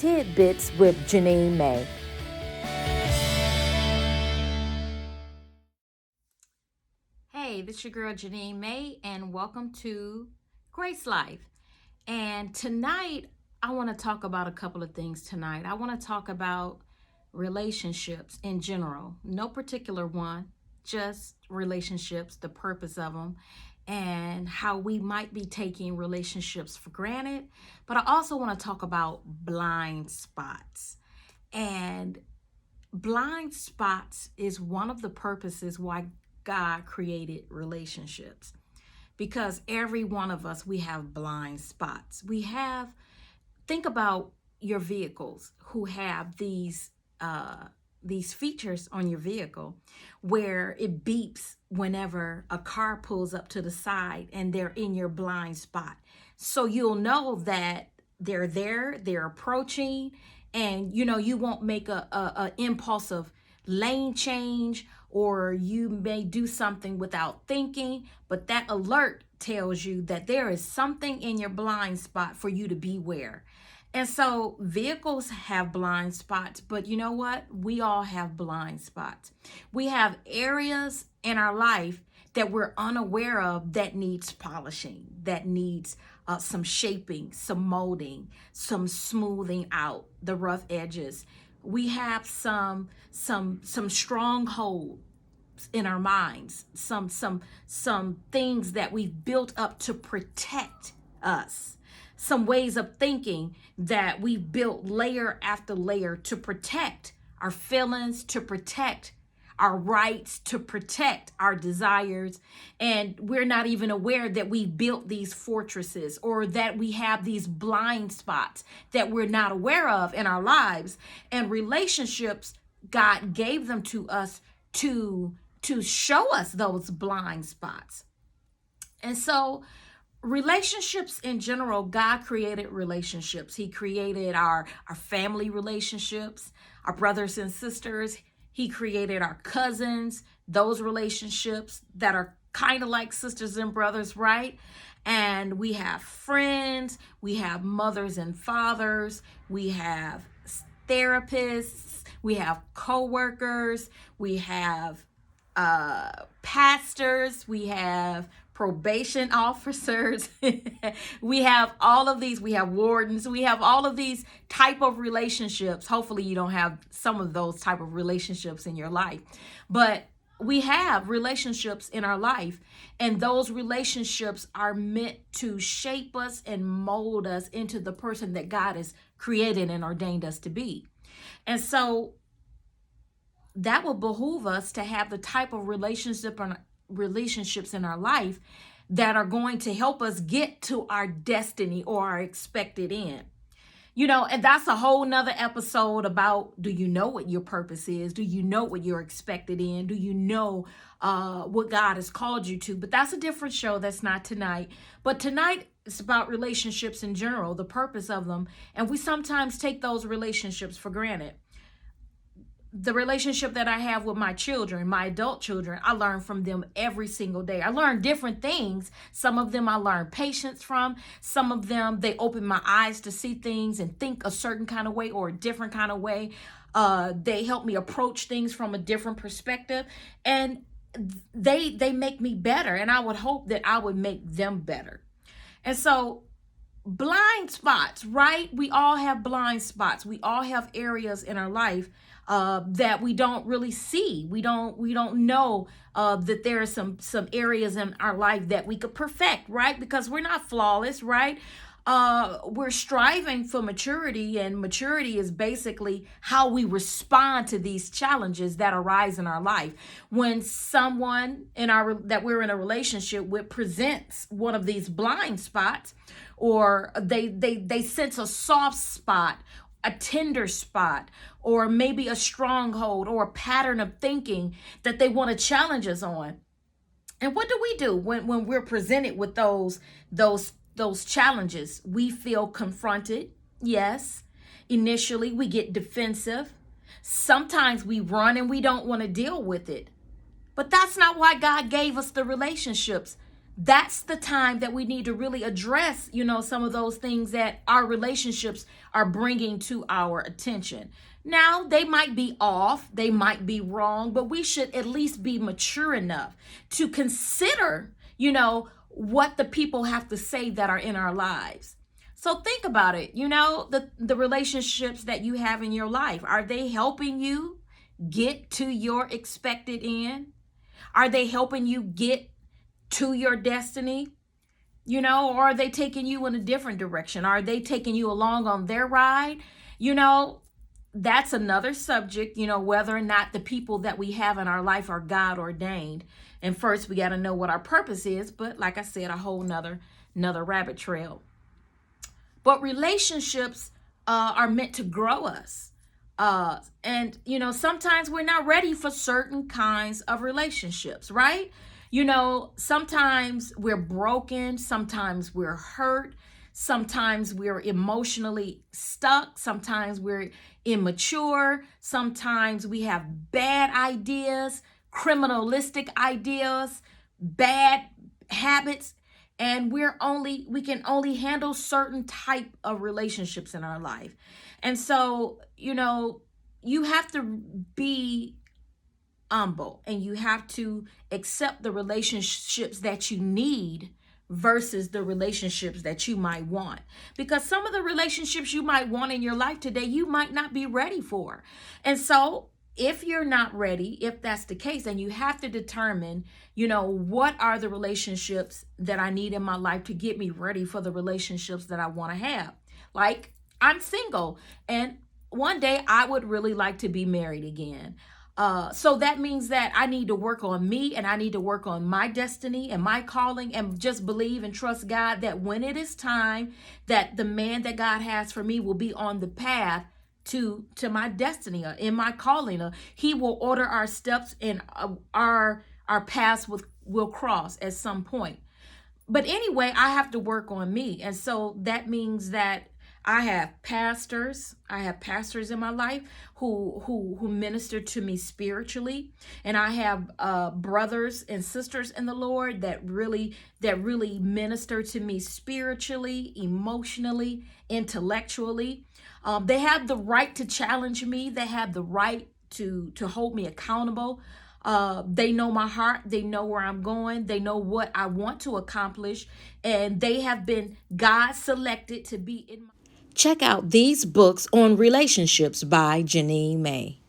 Tidbits with Jenine May. Hey, this is your girl Jenine May, and welcome to Grace Life. And tonight, I want to talk about a couple of things tonight. I want to talk about relationships in general, no particular one, just relationships, the purpose of them, and how we might be taking relationships for granted. But I also want to talk about blind spots. And blind spots is one of the purposes why God created relationships, because every one of us, we have blind spots. Think about your vehicles who have these features on your vehicle where it beeps whenever a car pulls up to the side and they're in your blind spot. So you'll know that they're there, they're approaching, and you won't make a impulsive lane change, or you may do something without thinking, but that alert tells you that there is something in your blind spot for you to beware. And so vehicles have blind spots, but you know what? We all have blind spots. We have areas in our life that we're unaware of that needs polishing, that needs some shaping, some molding, some smoothing out the rough edges. We have some strongholds in our minds, some things that we've built up to protect us, some ways of thinking that we've built layer after layer to protect our feelings, to protect our rights, to protect our desires. And we're not even aware that we built these fortresses, or that we have these blind spots that we're not aware of in our lives. And relationships, God gave them to us to show us those blind spots. And so relationships in general, God created relationships. He created our family relationships, our brothers and sisters. He created our cousins, those relationships that are kind of like sisters and brothers, right? And we have friends, we have mothers and fathers, we have therapists, we have co-workers, we have pastors, we have probation officers, we have all of these, we have wardens, we have all of these type of relationships. Hopefully you don't have some of those type of relationships in your life, but we have relationships in our life, and those relationships are meant to shape us and mold us into the person that God has created and ordained us to be. And so that will behoove us to have the type of relationships in our life that are going to help us get to our destiny or our expected end. And that's a whole nother episode about, do you know what your purpose is? Do you know what you're expected in? Do you know what God has called you to? But that's a different show. That's not tonight. But tonight, it's about relationships in general, the purpose of them. And we sometimes take those relationships for granted. The relationship that I have with my children, my adult children, I learn from them every single day. I learn different things. Some of them I learn patience from. Some of them, they open my eyes to see things and think a certain kind of way or a different kind of way. They help me approach things from a different perspective. And they make me better. And I would hope that I would make them better. And so blind spots, right? We all have blind spots. We all have areas in our life that we don't really see. We don't know that there are some areas in our life that we could perfect, right? Because we're not flawless, right? We're striving for maturity, and maturity is basically how we respond to these challenges that arise in our life. When someone that we're in a relationship with presents one of these blind spots, or they sense a soft spot, a tender spot, or maybe a stronghold or a pattern of thinking that they want to challenge us on. And what do we do when we're presented with those challenges? We feel confronted. Yes. Initially, we get defensive. Sometimes we run and we don't want to deal with it. But that's not why God gave us the relationships that's the time that we need to really address, some of those things that our relationships are bringing to our attention. Now, they might be off, they might be wrong, but we should at least be mature enough to consider, what the people have to say that are in our lives. So think about it, the relationships that you have in your life, are they helping you get to your expected end? Are they helping you get to your destiny? Or are they taking you in a different direction? Are they taking you along on their ride? That's another subject, whether or not the people that we have in our life are God ordained. And first, we got to know what our purpose is. But like I said, a whole another rabbit trail. But relationships are meant to grow us. And sometimes we're not ready for certain kinds of relationships, right? Sometimes we're broken, sometimes we're hurt, sometimes we're emotionally stuck, sometimes we're immature, sometimes we have bad ideas, criminalistic ideas, bad habits, and we can only handle certain type of relationships in our life. And so, you have to be humble, and you have to accept the relationships that you need versus the relationships that you might want. Because some of the relationships you might want in your life today, you might not be ready for. And so if you're not ready, if that's the case, then you have to determine, what are the relationships that I need in my life to get me ready for the relationships that I want to have. Like, I'm single, and one day I would really like to be married again. So that means that I need to work on me, and I need to work on my destiny and my calling, and just believe and trust God that when it is time, that the man that God has for me will be on the path to my destiny, or in my calling. He will order our steps, and our paths will cross at some point. But anyway, I have to work on me. And so that means that I have pastors in my life who minister to me spiritually, and I have brothers and sisters in the Lord that really minister to me spiritually, emotionally, intellectually. They have the right to challenge me. They have the right to hold me accountable. They know my heart. They know where I'm going. They know what I want to accomplish, and they have been God selected to be in my. Check out these books on relationships by Jenine May.